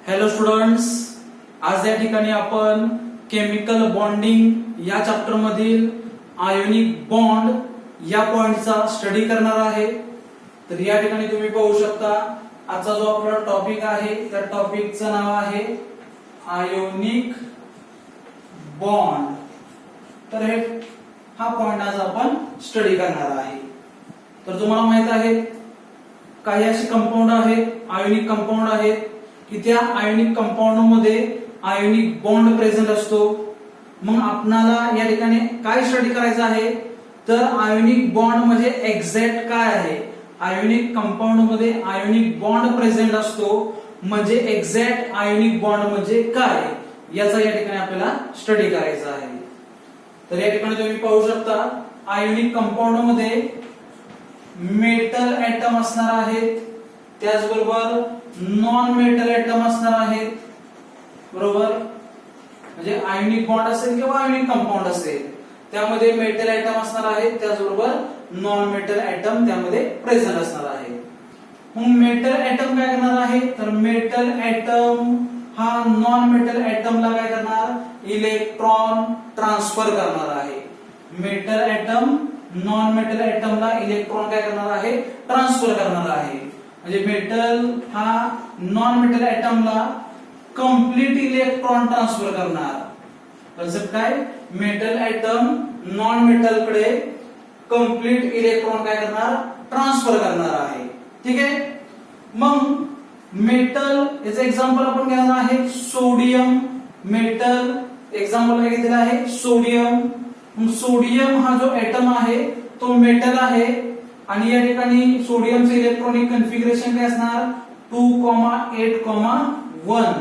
Hello students, आज या ठिकाणी आपण केमिकल बॉन्डिंग या चॅप्टर मधील आयोनिक बॉन्ड या पॉइंटचा स्टडी करणार आहे. तर या ठिकाणी तुम्ही पाहू शकता आजचा जो आपला टॉपिक आहे त्या टॉपिकचं नाव आहे आयोनिक बॉन्ड. तर हा पॉइंट आज आपण स्टडी करणार आहे. तर तुम्हाला माहित आहे काही असे कंपाऊंड आहेत, आयोनिक कंपाऊंड आहेत की त्या आयोनिक कंपाऊंड मध्ये आयोनिक बॉन्ड प्रेझेंट असतो. मग आपणाला या ठिकाणी काय स्टडी करायचं आहे, तर आयोनिक बॉन्ड म्हणजे एक्झॅक्ट काय आहे. आयोनिक कंपाऊंड मध्ये आयोनिक बॉन्ड प्रेझेंट असतो म्हणजे एक्झॅक्ट आयोनिक बॉन्ड म्हणजे काय याचा या ठिकाणी आपल्याला स्टडी करायचा आहे. तर या ठिकाणी तुम्ही पाहू शकता आयोनिक कंपाऊंड मध्ये मेटल ऍटम असणार आहेत, त्याचबरोबर नॉन मेटल ऍटम असणार आहेत. बरोबर, म्हणजे आयोनिक बॉन्ड असेल किंवा आयोनिक कंपाऊंड असेल त्यामध्ये मेटल ऍटम असणार आहेत, त्याचबरोबर नॉन मेटल ऍटम त्यामध्ये प्रेझेंट असणार आहे. मग मेटल ऍटम काय करणार आहे, तर मेटल ऍटम हा नॉन मेटल ऍटमला काय करणार, इलेक्ट्रॉन ट्रान्सफर करणार आहे. मेटल ऍटम नॉन मेटल ऍटमला इलेक्ट्रॉन काय करणार आहे, ट्रान्सफर करणार आहे. म्हणजे मेटल हा नॉन मेटल ऍटमला कंप्लीट इलेक्ट्रॉन ट्रान्सफर करणार. कन्सेप्ट काय, मेटल ऍटम नॉन मेटल कडे कंप्लीट इलेक्ट्रॉन काय करणार, ट्रान्सफर करणार आहे. ठीक आहे. मग मेटल याचं एक्झाम्पल आपण घेणार आहे सोडियम. मेटल एक्झाम्पल काय घेतलेलं आहे, सोडियम. सोडियम हा जो एटम आहे तो मेटल आहे आणि या ठिकाणी सोडियमचे इलेक्ट्रॉनिक कन्फिगरेशन काय असणार, 2,8,1.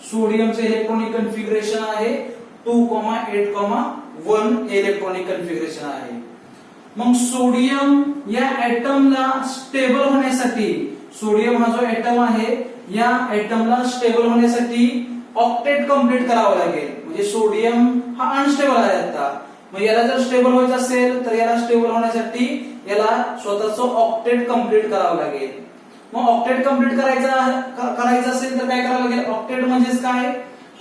सोडियमचे इलेक्ट्रॉनिक कन्फिगरेशन आहे 2,8,1 हे इलेक्ट्रॉनिक कन्फिगरेशन आहे. मग सोडियम या एटमला स्टेबल होण्यासाठी, सोडियम हा जो एटम आहे या एटमला स्टेबल होण्यासाठी ऑक्टेट कंप्लीट करावं लागेल. म्हणजे सोडियम हा अनस्टेबल आहे आता. मग याला जर स्टेबल व्हायचं असेल तर याला स्टेबल होण्यासाठी याला स्वतःचं ऑक्टेट कंप्लीट करावं लागेल. मग ऑक्टेट कंप्लीट करायचं असेल तर काय करावं लागेल, ऑक्टेट म्हणजेच काय,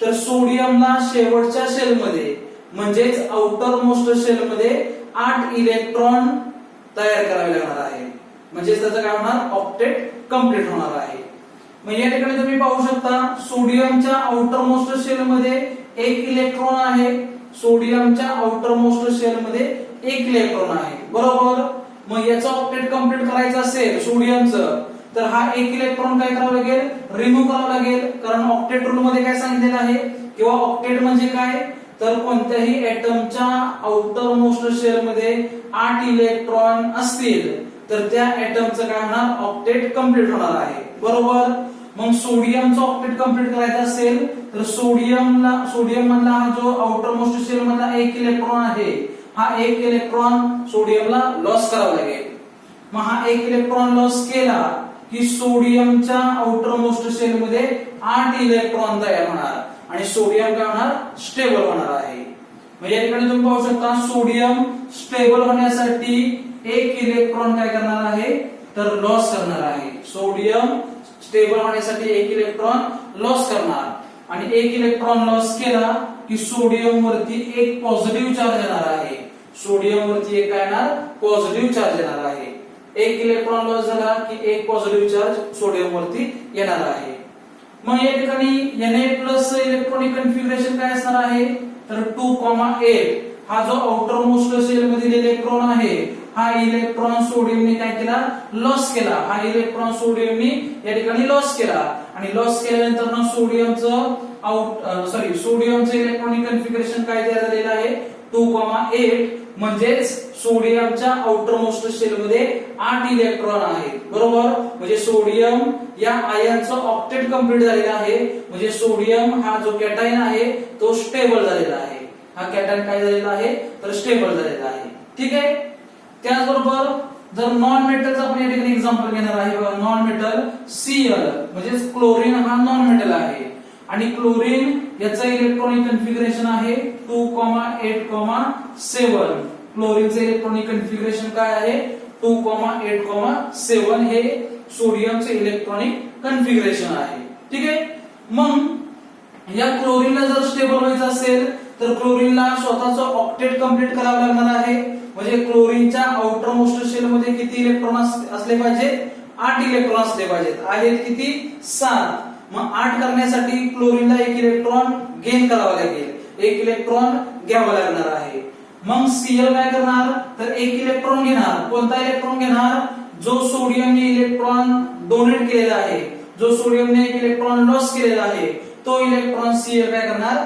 तर सोडियमला शेवटच्या शेलमध्ये म्हणजेच आउटर मोस्ट शेलमध्ये 8 इलेक्ट्रॉन तयार करावे लागणार आहे. म्हणजे त्याचं काय होणार, ऑक्टेट कंप्लीट होणार आहे. मग या ठिकाणी तुम्ही पाहू शकता सोडियमच्या आउटर मोस्ट शेलमध्ये 1 इलेक्ट्रॉन आहे. सोडियमच्या आउटर मोस्ट शेलमध्ये 1 इलेक्ट्रॉन आहे. बरोबर. मग याचं ऑक्टेट कंप्लीट करायचं असेल सोडियमचं तर हा 1 इलेक्ट्रॉन काय करावं लागेल, रिमूव्ह करावं लागेल. कारण ऑक्टेट रूल मध्ये काय सांगितलेलं आहे किंवा ऑक्टेट म्हणजे काय, तर कोणत्याही एटमच्या आउटर मोस्ट शेल मध्ये 8 इलेक्ट्रॉन असतील तर त्या एटमचं काय होणार, ऑक्टेट कंप्लीट होणार आहे. बरोबर. मग सोडियमचं ऑक्टेट कंप्लीट करायचं असेल तर सोडियम मधला हा जो आउटर मोस्ट शेल मधला 1 इलेक्ट्रॉन आहे हा 1 इलेक्ट्रॉन सोडियमला लॉस करावा लागेल. मग हा 1 इलेक्ट्रॉन लॉस केला की सोडियमच्या आउटर मोस्ट शेल मध्ये 8 इलेक्ट्रॉन तयार होणार आणि सोडियम काय होणार, स्टेबल होणार आहे. म्हणजे या ठिकाणी तुम्ही पाहू शकता सोडियम स्टेबल होण्यासाठी 1 इलेक्ट्रॉन काय करणार आहे, तर लॉस करणार आहे. सोडियम स्टेबल होण्यासाठी 1 इलेक्ट्रॉन लॉस करणार आणि 1 इलेक्ट्रॉन लॉस केला की सोडियम वरती एक पॉझिटिव्ह चार्ज येणार आहे. सोडियम वरती एक काय येणार, पॉझिटिव्ह चार्ज येणार आहे. 1 इलेक्ट्रॉन लॉस झाला की एक पॉझिटिव्ह चार्ज सोडियम वरती येणार आहे. मग या ठिकाणी Na+ इलेक्ट्रॉनिक कन्फिगरेशन काय असणार आहे, तर 2,8 हा जो आउटर मोस्ट शेल मधील इलेक्ट्रॉन आहे हा इलेक्ट्रॉन सोडियमने काय केला, लॉस केला. हा इलेक्ट्रॉन सोडियमने या ठिकाणी लॉस केला आणि लॉस केल्यानंतर सोडियमचं सोडियमचं इलेक्ट्रॉनिक कन्फिगरेशन काय तयार झालेलं आहे, 2,8. म्हणजेच सोडियमच्या आउटर मोस्ट शेल मध्ये 8 इलेक्ट्रॉन आहेत. बरोबर. म्हणजे सोडियम या आयनचं ऑक्टेट कंप्लीट झालेलं आहे. म्हणजे सोडियम हा जो कॅटायन आहे तो स्टेबल झालेला आहे. हा कॅटायन काय झालेला आहे, तर स्टेबल झालेला आहे. ठीक आहे. त्याचबरोबर जर नॉन मेटलचं आपण या ठिकाणी एक्झाम्पल घेणार आहे. नॉन मेटल Cl म्हणजे क्लोरीन हा नॉन मेटल आहे आणि क्लोरीन याचं इलेक्ट्रॉनिक कन्फिगरेशन आहे 2,8,7. क्लोरीनचं इलेक्ट्रॉनिक कन्फिगरेशन काय आहे, 2,8,7 हे सोडियमचे इलेक्ट्रॉनिक कन्फिगरेशन आहे. ठीक आहे. मग या क्लोरीनला जर स्टेबल व्हायचं असेल तर क्लोरीनला स्वतःचं ऑक्टेट कंप्लीट करावं लागणार आहे. म्हणजे क्लोरीनच्या आउटर मोस्ट शेल मध्ये किती इलेक्ट्रॉन असले पाहिजेत? 8 इलेक्ट्रॉन असले पाहिजेत. आहेत किती? 7. मग 8 करण्यासाठी क्लोरीनला 1 इलेक्ट्रॉन गेन करावा लागेल, 1 इलेक्ट्रॉन घ्यावा लागणार आहे. मग Cl काय करणार? तर 1 इलेक्ट्रॉन घेणार. कोणता इलेक्ट्रॉन घेणार? जो सोडियमने इलेक्ट्रॉन डोनेट केलेला आहे, जो सोडियमने 1 इलेक्ट्रॉन लॉस केलेला आहे, तो इलेक्ट्रॉन Cl काय करणार?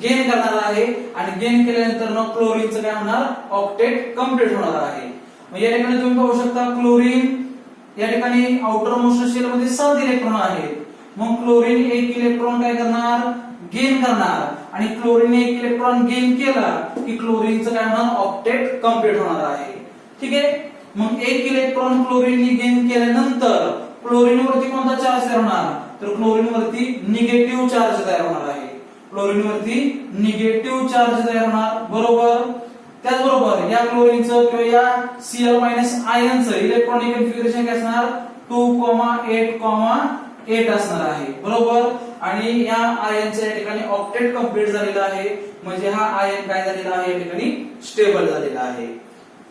गेन करणार आहे. आणि गेन केल्यानंतर मग क्लोरीनचं काय होणार? ऑक्टेट कंप्लीट होणार आहे. मग या ठिकाणी तुम्ही पाहू शकता क्लोरीन या ठिकाणी आउटर मोस्ट शेल मध्ये 7 इलेक्ट्रॉन आहेत. मग क्लोरीन 1 इलेक्ट्रॉन काय करणार? गेन करणार. आणि क्लोरीन 1 इलेक्ट्रॉन गेन केला की क्लोरीनचं काय होणार? ऑक्टेट कंप्लीट होणार आहे. ठीक आहे. मग 1 इलेक्ट्रॉन क्लोरीनने गेन केल्यानंतर क्लोरीन वरती कोणता चार्ज तयार होणार? तर क्लोरीन वरती निगेटिव्ह चार्ज तयार होणार आहे. क्लोरीन वरती निगेटिव्ह चार्ज तयार होणार. बरोबर. त्याचबरोबर या क्लोरीनचं किंवा या Cl- आयनचं इलेक्ट्रॉनिक कॉन्फिगरेशन काय असणार? 2,8,8 असणार आहे. बरोबर. आणि या आयनचं या ठिकाणी ऑक्टेट कंप्लीट झालेला आहे. म्हणजे हा आयन काय झालेला आहे? या ठिकाणी स्टेबल झालेला आहे.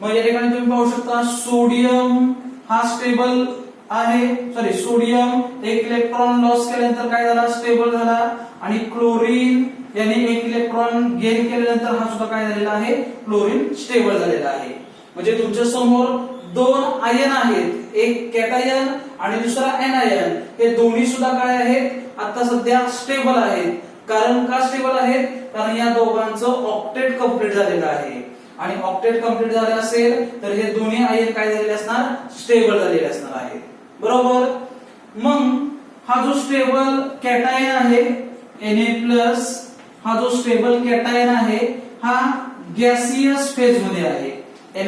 मग या ठिकाणी तुम्ही पाहू शकता सोडियम हा स्टेबल आहे. सॉरी, सोडियम 1 इलेक्ट्रॉन लॉस केल्यानंतर काय झाला? स्टेबल झाला. आणि क्लोरीन याने 1 इलेक्ट्रॉन गेन केल्यानंतर हा सुद्धा काय झालेला आहे? क्लोरीन स्टेबल झालेला आहे. म्हणजे तुमच्या समोर 2 आयन आहेत, एक कॅटायन आणि दुसरा एनायन. हे दोन्ही सुद्धा काय आहेत? आता सध्या स्टेबल आहेत. कारण का स्टेबल आहेत? कारण या दोघांचं ऑक्टेट कंप्लीट झालेलं आहे. आणि ऑक्टेट कंप्लीट झाले असेल तर हे दोन्ही आयन काय झालेले असणार? स्टेबल झालेले असणार आहेत. बरोबर. मग हा जो स्टेबल कॅटायन आहे Na+, हा जो स्टेबल कॅटायन आहे हा गॅसियस फेज मध्ये आहे. Na+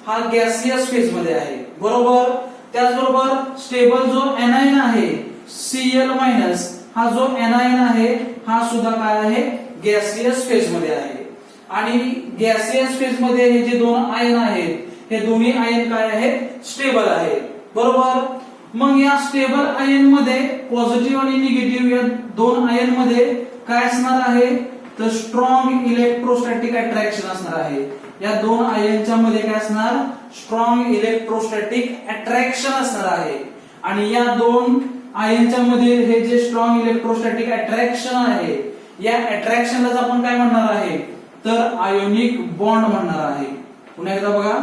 हा गॅसियस फेज मध्ये आहे. बरोबर. त्याचबरोबर स्टेबल जो एनायन आहे Cl- हा जो एनायन आहे हा सुद्धा काय आहे? गॅसियस फेज मध्ये आहे. आणि गॅसियस फेज मध्ये हे जे 2 आयन आहेत हे दोन्ही आयन काय आहेत? स्टेबल आहेत. बरोबर. मग या स्टेबल आयन मध्ये पॉझिटिव्ह आणि निगेटिव्ह या 2 आयन मध्ये काय असणार आहे? तर स्ट्रॉंग इलेक्ट्रोस्टॅटिक अट्रॅक्शन असणार आहे. या 2 आयनच्या मध्ये काय असणार? स्ट्रॉंग इलेक्ट्रोस्टॅटिक अट्रॅक्शन असणार आहे. आणि या 2 आयनच्या मध्ये हे जे स्ट्रॉंग इलेक्ट्रोस्टॅटिक अट्रॅक्शन आहे या अट्रॅक्शनलाच आपण काय म्हणणार आहे? तर आयोनिक बॉन्ड म्हणणार आहे. पुन्हा एकदा बघा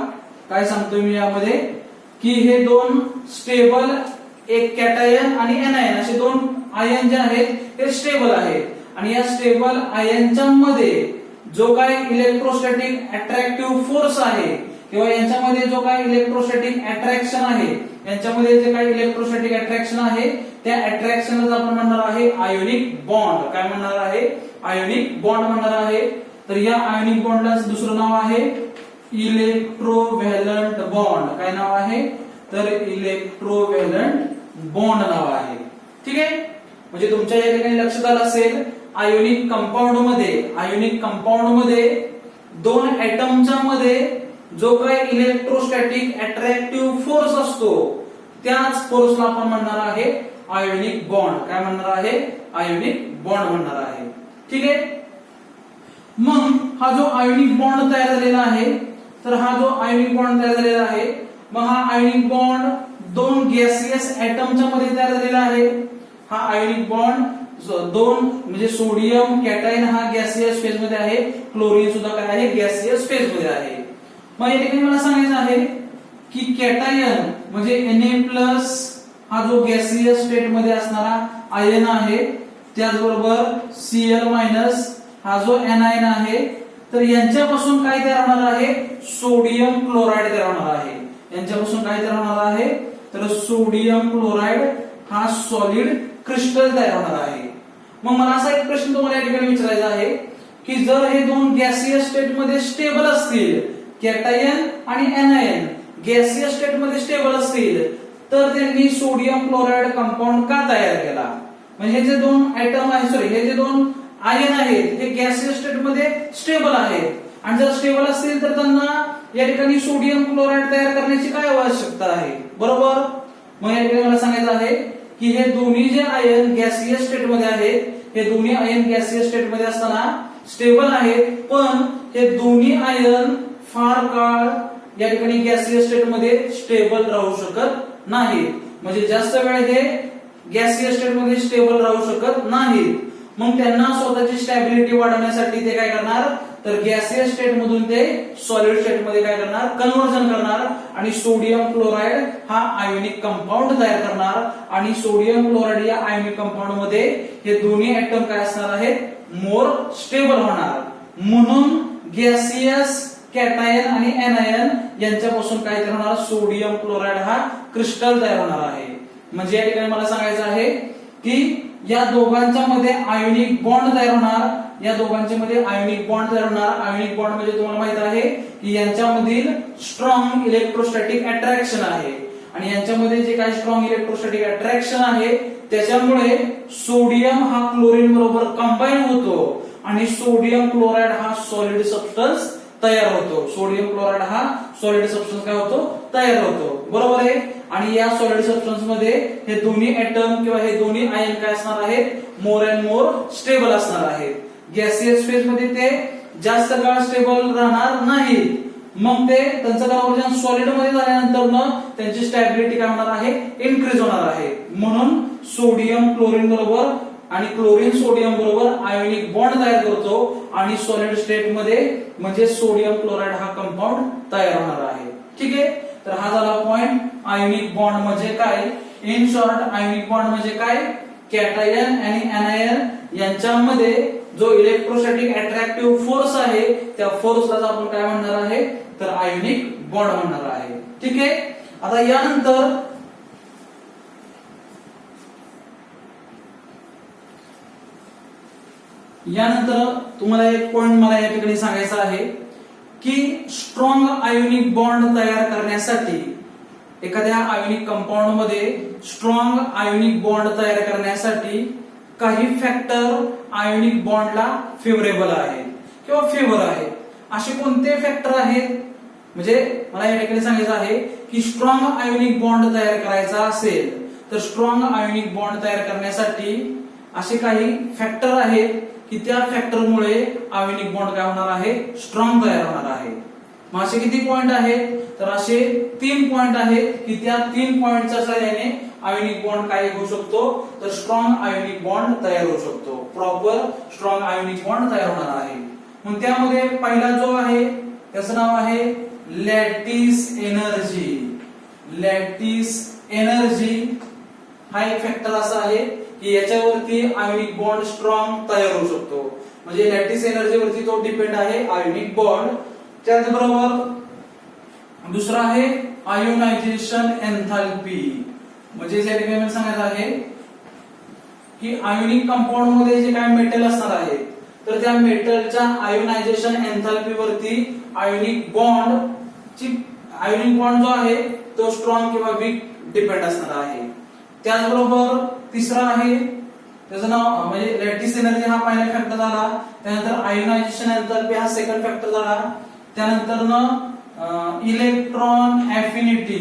काय सांगतोय मी यामध्ये की हे 2 स्टेबल, एक कॅटायन आणि एनायन असे 2 आयन जे आहेत ते स्टेबल आहेत. आणि या स्टेबल आयनच्या मध्ये जो काय इलेक्ट्रोस्टॅटिक अट्रॅक्टिव्ह फोर्स आहे किंवा यांच्यामध्ये जो काय इलेक्ट्रोस्टॅटिक अट्रॅक्शन आहे, यांच्यामध्ये जे काही इलेक्ट्रोस्टॅटिक अट्रॅक्शन आहे त्या अट्रॅक्शनला आपण म्हणणार आहे आयोनिक बॉन्ड. काय म्हणणार आहे? आयोनिक बॉन्ड म्हणणार आहे. तर या आयोनिक बॉन्डला दुसरं नाव आहे इलेक्ट्रोव्हॅलंट बॉन्ड. काय नाव आहे? तर इलेक्ट्रोव्हॅलंट बॉन्ड नाव आहे. ठीक आहे. म्हणजे तुमच्या या ठिकाणी लक्षात आलं असेल आयोनिक कंपाऊंड मध्ये 2 एटमच्या मध्ये जो काही इलेक्ट्रोस्टॅटिक अट्रॅक्टिव्ह फोर्स असतो त्याच फोर्सला आपण म्हणणार आहे आयोनिक बॉन्ड. काय म्हणणार आहे? आयोनिक बॉन्ड म्हणणार आहे. ठीक आहे. मग हा जो आयोनिक बॉन्ड तयार झालेला आहे तर हा जो आयोनिक बॉन्ड तयार झालेला आहे मग हा आयोनिक बॉन्ड 2 गॅसियस एटमच्या मध्ये तयार झालेला आहे. हा आयोनिक बॉन्ड 2 म्हणजे सोडियम कॅटायन हा गॅसियस फेज मध्ये आहे, क्लोरीन सुद्धा काय आहे? गॅसियस फेज मध्ये आहे. मग या ठिकाणी मला सांगायचं आहे की कॅटायन म्हणजे Na+ हा जो गॅसियस स्टेट मध्ये असणारा आयन आहे, त्याचबरोबर Cl- हा जो एनायन आहे, तर यांच्यापासून काय तयार होणार आहे? सोडियम क्लोराइड तयार होणार आहे. यांच्यापासून काय तयार होणार आहे? तर सोडियम क्लोराइड हा सॉलिड क्रिस्टल तयार होणार आहे. मग मला असा एक प्रश्न तुम्हाला या ठिकाणी विचारायचा आहे की जर हे 2 गॅसियस स्टेट मध्ये स्टेबल असतील, कॅटायन आणि एनायन गॅसियस स्टेट मध्ये स्टेबल असतील, तर त्यांनी सोडियम क्लोराइड कंपाऊंड का तयार केला? म्हणजे हे जे 2 ऍटम आहे, सॉरी हे जे 2 आयन आहेत हे गॅसियस स्टेट मध्ये स्टेबल आहेत. आणि जर स्टेबल असतील तर त्यांना या ठिकाणी सोडियम क्लोराइड तयार करण्याची काय आवश्यकता आहे? बरोबर. मग या ठिकाणी मला सांगायचं आहे की हे दोन्ही जे आयन गॅसिय स्टेट मध्ये आहेत, हे दोन्ही आयन गॅसिय स्टेट मध्ये असताना स्टेबल आहेत, पण हे दोन्ही आयन फार काळ या ठिकाणी गॅसिय स्टेट मध्ये स्टेबल राहू शकत नाहीत. म्हणजे जास्त वेळ हे गॅसिय स्टेट मध्ये स्टेबल राहू शकत नाहीत. मग त्यांना स्वतःची स्टॅबिलिटी वाढवण्यासाठी ते काय करणार, तर गॅसिय स्टेट मधून ते सॉलिड स्टेट मध्ये काय करणार, कन्व्हर्जन करणार आणि सोडियम क्लोराइड हा आयोनिक कंपाऊंड तयार करणार. आणि सोडियम क्लोराइड या आयोनिक कंपाऊंड मध्ये हे दोन्ही ऍटम काय असणार आहेत, मोर स्टेबल होणार. म्हणून गॅसियस कॅटायन आणि एनायन यांच्यापासून काय तयार होणार, सोडियम क्लोराइड हा क्रिस्टल तयार होणार आहे. म्हणजे या ठिकाणी मला सांगायचं आहे की या दोघांच्या मध्ये आयोनिक बॉन्ड तयार होणार, या दोघांच्या मध्ये आयोनिक बॉन्ड तयार होणार. आयोनिक बॉन्ड म्हणजे तुम्हाला माहित आहे की यांच्यामधील स्ट्रॉंग इलेक्ट्रोस्टॅटिक अट्रॅक्शन आहे आणि यांच्यामध्ये जे काही स्ट्रॉंग इलेक्ट्रोस्टॅटिक अट्रॅक्शन आहे त्याच्यामुळे सोडियम हा क्लोरीन बरोबर कंबाईन होतो आणि सोडियम क्लोराइड हा सॉलिड सबस्टन्स तयार होतो. सोडियम क्लोराइड हा सॉलिड सबस्टन्स काय होतो, तयार होतो. बरोबर आहे. आणि या सॉलिड सबस्टन्स मध्ये हे दोन्ही ऍटम किंवा हे दोन्ही आयन काय असणार आहेत, मोर अँड मोर स्टेबल असणार आहेत. गॅसियस फेज मध्ये ते जास्त काळ स्टेबल राहणार नाही. मग ते त्यांचं कन्व्हर्जन सॉलिड मध्ये झाल्यानंतर त्यांची स्टॅबिलिटी काय होणार आहे, इन्क्रीज होणार आहे. म्हणून सोडियम क्लोरीन बरोबर आणि क्लोरीन सोडियम बरोबर आयोनिक बॉन्ड तयार करतो आणि सॉलिड स्टेट मध्ये म्हणजे सोडियम क्लोराइड हा कंपाऊंड तयार होणार आहे. ठीक आहे. तर हा झाला पॉइंट, आयोनिक बॉन्ड म्हणजे काय. इन शॉर्ट आयोनिक बॉन्ड म्हणजे काय, कॅटायन आणि एनायन यांच्यामध्ये जो इलेक्ट्रोस्टॅटिक अट्रॅक्टिव्ह फोर्स आहे त्या फोर्सलाच आपण काय म्हणणार आहे, तर आयोनिक बॉन्ड म्हणणार आहे. ठीक आहे. आता यानंतर तुम्हाला एक पॉइंट मला या ठिकाणी सांगायचा आहे की स्ट्रॉंग आयोनिक बॉन्ड तयार करण्यासाठी एखाद्या आयोनिक कंपाऊंड मध्ये स्ट्रॉंग आयोनिक बॉन्ड तयार करण्यासाठी काही फॅक्टर आयोनिक बॉन्डला फेवरेबल आहेत किंवा फेवर आहेत. असे कोणते फॅक्टर आहेत, म्हणजे मला या ठिकाणी सांगायचं आहे की स्ट्रॉंग आयोनिक बॉन्ड तयार करायचा असेल तर स्ट्रॉंग आयोनिक बॉन्ड तयार करण्यासाठी असे काही फॅक्टर आहेत की त्या फॅक्टरमुळे आयोनिक बॉन्ड काय होणार आहे, स्ट्रॉंग तयार होणार आहे. मग असे किती पॉइंट आहेत, तर असे 3 पॉइंट आहेत की त्या 3 पॉइंटच्या सहाय्याने आयोनिक बॉन्ड काय होऊ शकतो, तर स्ट्रॉंग आयोनिक बॉन्ड तयार होऊ शकतो. प्रॉपर स्ट्रॉंग आयोनिक बॉन्ड तयार होणार आहे. मग त्यामध्ये पहिला जो आहे त्याचं नाव आहे लॅटिस एनर्जी. लॅटिस एनर्जी हा एक फॅक्टर असा आहे की याच्यावरती आयोनिक बॉन्ड स्ट्रॉंग तयार होऊ शकतो. म्हणजे लॅटिस एनर्जी वरती तो डिपेंड आहे आयोनिक बॉन्ड. त्याचबरोबर दुसरा आहे आयोनायझेशन एन्थाल्पी. म्हणजे या ठिकाणी सांगायचं आहे की आयोनिक कंपाऊंड मध्ये जे काय मेटल असणार आहे तर त्या मेटलच्या आयोनायझेशन एन्थाल्पी वरती आयोनिक बॉन्ड जो आहे तो स्ट्रॉंग किंवा वीक डिपेंड असणार आहे. त्याचबरोबर तिसरा आहे त्याचं नाव म्हणजे लॅटिस एनर्जी हा पहिला फॅक्टर झाला. त्यानंतर आयोनायझेशन एन्थाल्पी हा सेकंड फॅक्टर झाला. त्यानंतर इलेक्ट्रॉन अफिनिटी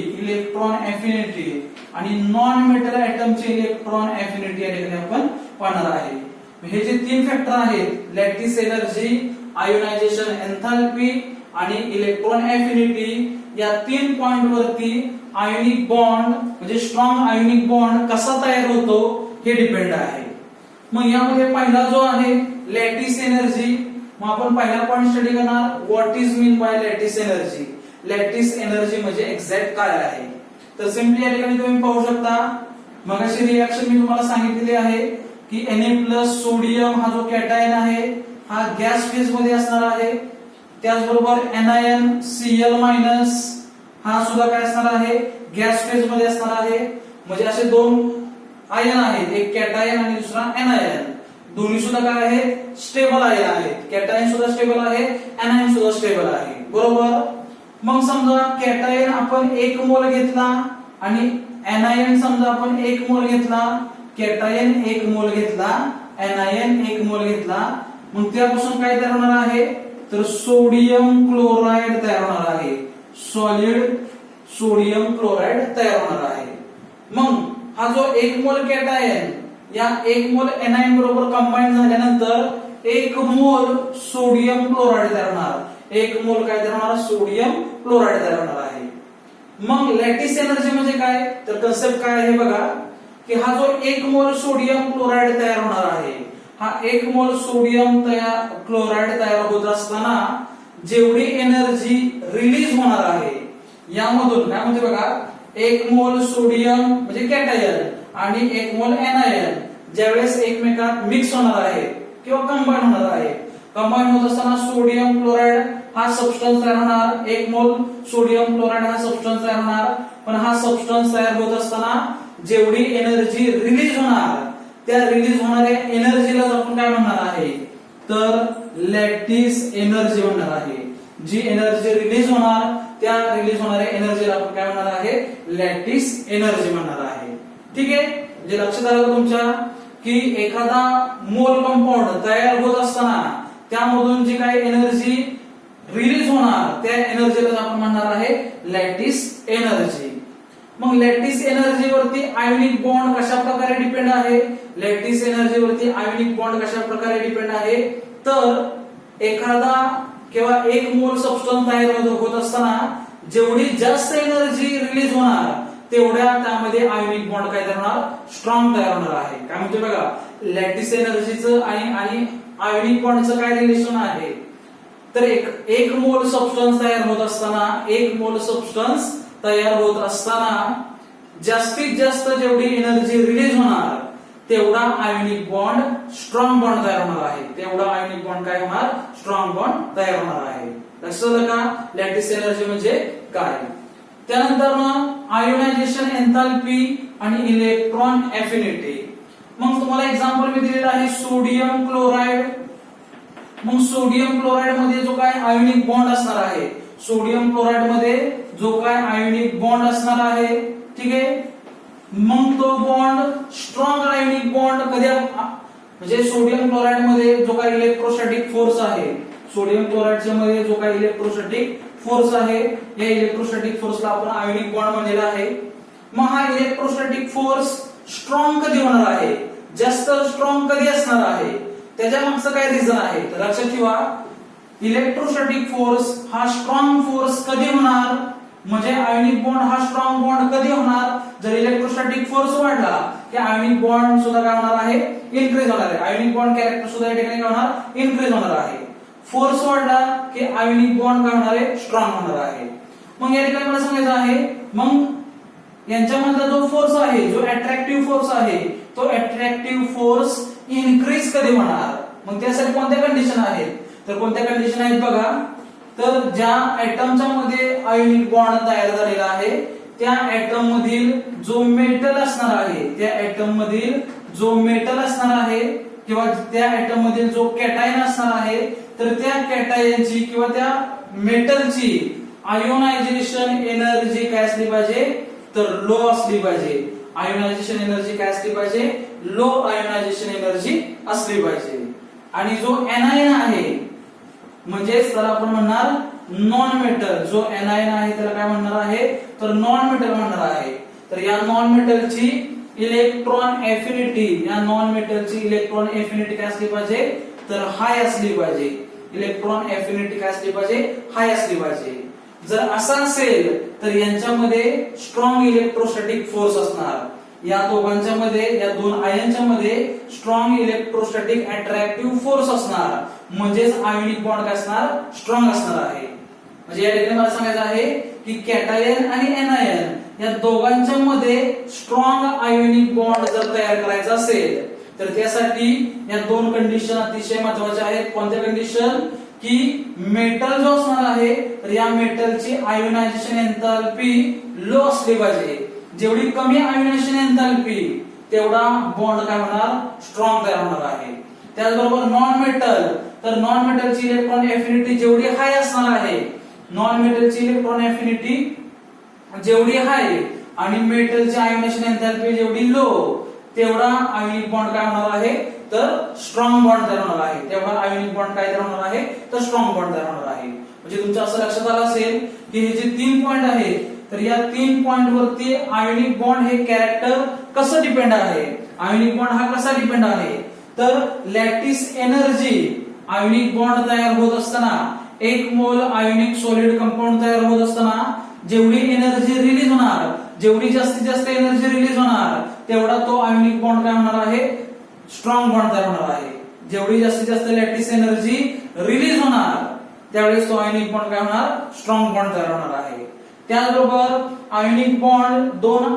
आणि नॉन मेटल ऍटमचे इलेक्ट्रॉन अफिनिटी या ठिकाणी आपण पाहणार आहे. हे जे 3 फॅक्टर आहेत लॅटिस एनर्जी, आयोनायझेशन एन्थाल्पी आणि इलेक्ट्रॉन अफिनिटी या 3 पॉइंट वरती आयोनिक बॉन्ड म्हणजे स्ट्रॉंग आयोनिक बॉन्ड कसा तयार होतो हे डिपेंड आहे. मग यामध्ये पहिला जो आहे लॅटिस एनर्जी, मग आपण पहिला पॉइंट स्टडी करणार what is mean by lattice energy. Lattice energy म्हणजे एक्झॅक्ट काय आहे, तर सिम्पली या ठिकाणी तुम्ही पाहू शकता मगाशी रिएक्शन मी तुम्हाला सांगितलेली आहे की Na+ सोडियम हा जो कॅटायन आहे हा गॅस फेज मध्ये असणार आहे. त्याचबरोबर एनायन Cl- हा सुद्धा काय असणार आहे, गॅस फेज मध्ये असणार आहे. म्हणजे असे 2 आयन आहेत, एक कॅटायन आणि दुसरा एनायन. दोन्ही सुद्धा काय आहेत, स्टेबल आयन आहेत. कॅटायन सुद्धा स्टेबल आहे, एनायन सुद्धा स्टेबल आहे. बरोबर. मग समजा कॅटायन आपण 1 मोल घेतला आणि एनायन समजा आपण 1 मोल घेतला. कॅटायन 1 मोल घेतला, एनायन 1 मोल घेतला. मग त्यापासून काय तयार होणार आहे, तर सोडियम क्लोराइड तयार होणार आहे. सॉलिड सोडियम क्लोराइड तयार होणार आहे. मग हा जो 1 मोल कॅटायन या 1 मोल एनायन बरोबर कंबाईन झाल्यानंतर 1 मोल सोडियम क्लोराईड तयार होणार. 1 मोल काय तयार होणार? सोडियम क्लोराईड तयार होणार आहे. मग लॅटिस एनर्जी म्हणजे काय? तर कन्सेप्ट काय आहे बघा, की हा जो 1 मोल सोडियम क्लोराईड तयार होणार आहे, हा 1 मोल सोडियम क्लोराईड तयार होत असताना जेवढी एनर्जी रिलीज होणार आहे यामधून काय म्हणते बघा, 1 मोल सोडियम म्हणजे कॅटायन आणि 1 मोल एनायन ज्यावेळेस एकमेकात मिक्स होणार आहे किंवा कंबाईन होणार आहे, कंबाईन होत असताना सोडियम क्लोराईड हा सबस्टन्स तयार होणार. 1 मोल सोडियम क्लोराईड हा सबस्टन्स तयार होणार. पण हा सबस्टन्स तयार होत असताना जेवढी एनर्जी रिलीज होणार त्या रिलीज होणाऱ्या एनर्जीला आपण काय म्हणणार आहे? तर लॅटिस एनर्जी म्हणणार आहे. जी एनर्जी रिलीज होणार त्या रिलीज होणाऱ्या एनर्जीला आपण काय म्हणणार आहे? लॅटिस एनर्जी म्हणणार आहे. ठीक आहे, म्हणजे लक्षात आलं तुमच्या की एखादा मोल कंपाऊंड तयार होत असताना त्यामधून जी काही एनर्जी रिलीज होणार त्या एनर्जीला आपण म्हणणार आहे लॅटिस एनर्जी. मग लॅटिस एनर्जी वरती आयोनिक बॉन्ड कशा प्रकारे डिपेंड आहे? लॅटिस एनर्जी वरती आयोनिक बॉन्ड कशा प्रकारे डिपेंड आहे? तर एखादा किंवा 1 मोल सबस्टन्स तयार होत असताना जेवढी जास्त एनर्जी रिलीज होणार तेवढ्या त्यामध्ये आयोनिक बॉन्ड काय तयार होणार? स्ट्रॉंग तयार होणार आहे. काय म्हणते बघा, लॅटिस एनर्जीचं आणि आयोनिक बॉन्डचं काय रिलेशन आहे? तर एक मोल सबस्टन्स तयार होत असताना 1 मोल सबस्टन्स तयार होत असताना जास्तीत जास्त जेवढी एनर्जी रिलीज होणार तेवढा आयोनिक बॉन्ड स्ट्रॉंग बॉन्ड तयार होणार आहे. तेवढा आयोनिक बॉन्ड काय होणार? स्ट्रॉंग बॉन्ड तयार होणार आहे. लक्षात आलं का लॅटिस एनर्जी म्हणजे काय? त्यानंतर आयोनायझेशन एन्थाल्पी आणि इलेक्ट्रॉन एफिनिटी. मग तुम्हाला एक्झाम्पल मी दिलेलं आहे सोडियम क्लोराईड. मग सोडियम क्लोराईड मध्ये जो काय आयोनिक बॉन्ड असणार आहे, सोडियम क्लोराईड मध्ये जो काय आयोनिक बॉन्ड असणार आहे, ठीक आहे, मग तो बॉन्ड स्ट्रॉंग आयोनिक बॉन्ड कधी म्हणजे सोडियम क्लोराईड मध्ये जो काही इलेक्ट्रोस्टॅटिक फोर्स आहे, सोडियम क्लोराईडच्या मध्ये जो काही इलेक्ट्रोस्टॅटिक फोर्स आहे या इलेक्ट्रोस्टॅटिक फोर्सला आपण आयोनिक बॉन्ड म्हणलेला आहे. मग हा इलेक्ट्रोस्टॅटिक फोर्स स्ट्रॉंग कधी होणार आहे? जास्त स्ट्रॉंग कधी असणार आहे? त्याच्या मागचं काय रिझन आहे? तर लक्षात ठेवा, इलेक्ट्रोस्टॅटिक फोर्स हा स्ट्रॉंग फोर्स कधी होणार? म्हणजे आयोनिक बॉन्ड हा स्ट्रॉंग बॉन्ड कधी होणार? जर इलेक्ट्रोस्टॅटिक फोर्स वाढला की आयोनिक बॉन्ड सुद्धा काय होणार आहे? इन्क्रीज होणार आहे. आयोनिक बॉन्ड कॅरेक्टर सुद्धा या ठिकाणी काय होणार? इन्क्रीज होणार आहे. फोर्स वाढला की आयोनिक बॉन्ड काय होणार आहे? स्ट्रॉंग होणार आहे. मग या ठिकाणी मला सांगायचं आहे, मग यांच्यामधला जो फोर्स आहे, जो अट्रॅक्टिव्ह फोर्स आहे, तो अट्रॅक्टिव्ह फोर्स इन्क्रीज कधी होणार? मग त्यासाठी कोणत्या कंडिशन आहेत? तर कोणत्या कंडिशन आहेत बघा, तर ज्या ऍटमच्या मध्ये आयोनिक बॉन्ड तयार झालेला आहे त्या ऍटम मधील जो मेटल असणार आहे, त्या ऍटम मधील जो मेटल असणार आहे किंवा त्या ऍटम मधील जो कॅटायन असणार आहे, तर त्या कॅटायनची किंवा त्या मेटलची आयोनायझेशन एनर्जी काय असली पाहिजे? तर लो असली पाहिजे. आयोनायझेशन एनर्जी काय असली पाहिजे? लो आयोनायझेशन एनर्जी असली पाहिजे. आणि जो एनायन आहे म्हणजे त्याला आपण म्हणणार नॉन मेटल, जो एनायन आहे त्याला काय म्हणणार आहे? तर नॉन मेटल म्हणणार आहे. तर या नॉन मेटलची इलेक्ट्रॉन एफिनिटी, या नॉन मेटलची इलेक्ट्रॉन एफिनिटी काय असली पाहिजे? तर हाय असली पाहिजे. इलेक्ट्रॉन एफिनिटी काय असली पाहिजे? हाय असली पाहिजे. जर असा असेल तर यांच्यामध्ये स्ट्रॉंग इलेक्ट्रोस्टॅटिक फोर्स असणार. या दोघांच्या मध्ये, या दोन आयनच्या मध्ये स्ट्रॉंग इलेक्ट्रोस्टॅटिक अट्रॅक्टिव्ह फोर्स असणार. म्हणजेच आयोनिक बॉन्ड काय असणार? स्ट्रॉंग असणार आहे. म्हणजे या ठिकाणी मला सांगायचं आहे की कॅटायन आणि एनायन या दोघांच्या मध्ये स्ट्रॉंग आयोनिक बॉन्ड जर तयार करायचा असेल तर त्यासाठी या दोन कंडिशन अतिशय महत्त्वाच्या आहेत. कोणत्या कंडिशन? की मेटल जो असणार आहे तर या मेटलची आयोनायझेशन एन्थाल्पी लो असली पाहिजे. जेवढी कमी आयोनायझेशन एन्थाल्पी तेवढा बॉन्ड काय होणार? स्ट्रॉंग तयार होणार आहे. त्याचबरोबर नॉन मेटल, तर नॉन मेटलची इलेक्ट्रॉन एफिनिटी जेवढी हाय असणार आहे, नॉन मेटलची इलेक्ट्रॉन एफिनिटी जेवढी हाय आणि मेटलची आयोनायझेशन एन्थाल्पी जेवढी लो, तेवढा आयोनिक बॉन्ड काय होणार आहे? तर स्ट्रॉंग बॉन्ड तयार होणार आहे. तेवढा आयोनिक बॉन्ड काय तयार होणार आहे? तर स्ट्रॉंग बॉन्ड तयार होणार आहे. म्हणजे तुमच्या असं लक्षात आलं असेल की हे जे 3 पॉइंट आहेत तर या 3 पॉइंट वरती आयोनिक बॉन्ड हे कॅरेक्टर कसं डिपेंड आहे, आयोनिक बॉन्ड हा कसा डिपेंड आहे, तर लॅटिस एनर्जी आयोनिक बॉन्ड तयार होत असताना 1 मोल आयोनिक सॉलिड कंपाऊंड तयार होत असताना जेवढी एनर्जी रिलीज होणार, जेवढी जास्तीत जास्त एनर्जी रिलीज होणार तेवढा तो आयोनिक बॉन्ड काय होणार आहे, स्ट्रॉंग बॉन्ड तयार होणार आहे. जेवढी जास्तीत जास्त लॅटिस एनर्जी रिलीज होणार त्यावेळेस तो आयोनिक बॉन्ड काय होणार, स्ट्रॉंग बॉन्ड तयार होणार आहे. त्याचबरोबर आयोनिक बॉन्ड 2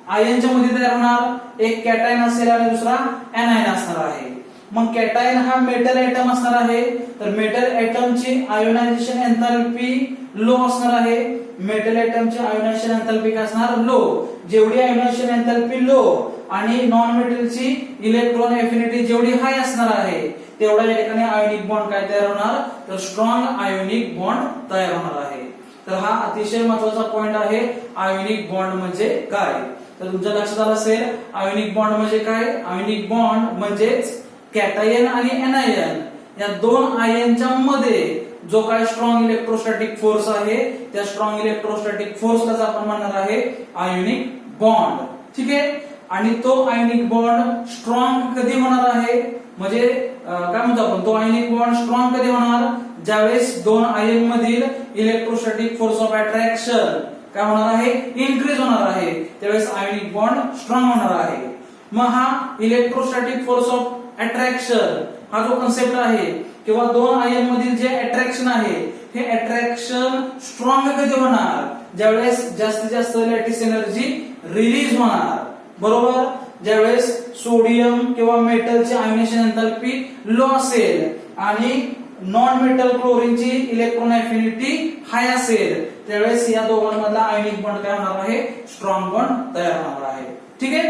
आयनच्या मध्ये तयार होणार, एक कॅटायन असेल आणि दुसरा एनायन असणार आहे. मग कॅटायन हा मेटल एटम असणार आहे, तर मेटल एटमची आयोनायझेशन एन्थॅल्पी लो असणार आहे. मेटल एटमची आयोनायझेशन एन्थॅल्पी काय असणार, लो. जेवढी आयोनायझेशन एन्थॅल्पी लो आणि नॉन मेटलची इलेक्ट्रॉन एफिनिटी जेवढी हाय असणार आहे तेवढा या ठिकाणी आयोनिक बॉन्ड काय तयार होणार, तर स्ट्रॉंग आयोनिक बॉन्ड तयार होणार आहे. तर हा अतिशय महत्वाचा पॉइंट आहे, आयोनिक बॉन्ड म्हणजे काय. तर तुमच्या लक्षात आलं असेल आयोनिक बॉन्ड म्हणजे काय, आयोनिक बॉन्ड म्हणजेच कॅटायन आणि एनायन या 2 आयनच्या मध्ये जो काय स्ट्रॉंग इलेक्ट्रोस्टॅटिक फोर्स आहे त्या स्ट्रॉंग इलेक्ट्रोस्टॅटिक फोर्सलाच आपण म्हणणार आहे आयोनिक बॉन्ड. ठीक आहे. आणि तो आयोनिक बॉन्ड स्ट्रॉंग कधी होणार आहे, म्हणजे काय म्हणतो आपण, तो आयोनिक बॉन्ड स्ट्रॉंग कधी होणार, ज्यावेळेस 2 आयन मधील इलेक्ट्रोस्टॅटिक फोर्स ऑफ अट्रॅक्शन काय होणार आहे, इन्क्रीज होणार आहे, त्यावेळेस आयोनिक बॉन्ड स्ट्रॉंग होणार आहे. मग हा इलेक्ट्रोस्टॅटिक फोर्स ऑफ अट्रॅक्शन हा जो कन्सेप्ट आहे किंवा 2 आयन मधील जे अट्रॅक्शन आहे हे अट्रॅक्शन स्ट्रॉंग कधी होणार, ज्यावेळेस जास्तीत जास्त लॅटिस एनर्जी रिलीज होणार. बरोबर. ज्यावेळेस सोडियम किंवा मेटलची आयोनायझेशन एन्थॅल्पी लो असेल आणि नॉन मेटल क्लोरीनची इलेक्ट्रॉन एफिनिटी हाय असेल त्यावेळेस या दोघांमधला आयोनिक बॉन्ड काय होणार आहे, स्ट्रॉंग बॉन्ड तयार होणार आहे. ठीक आहे.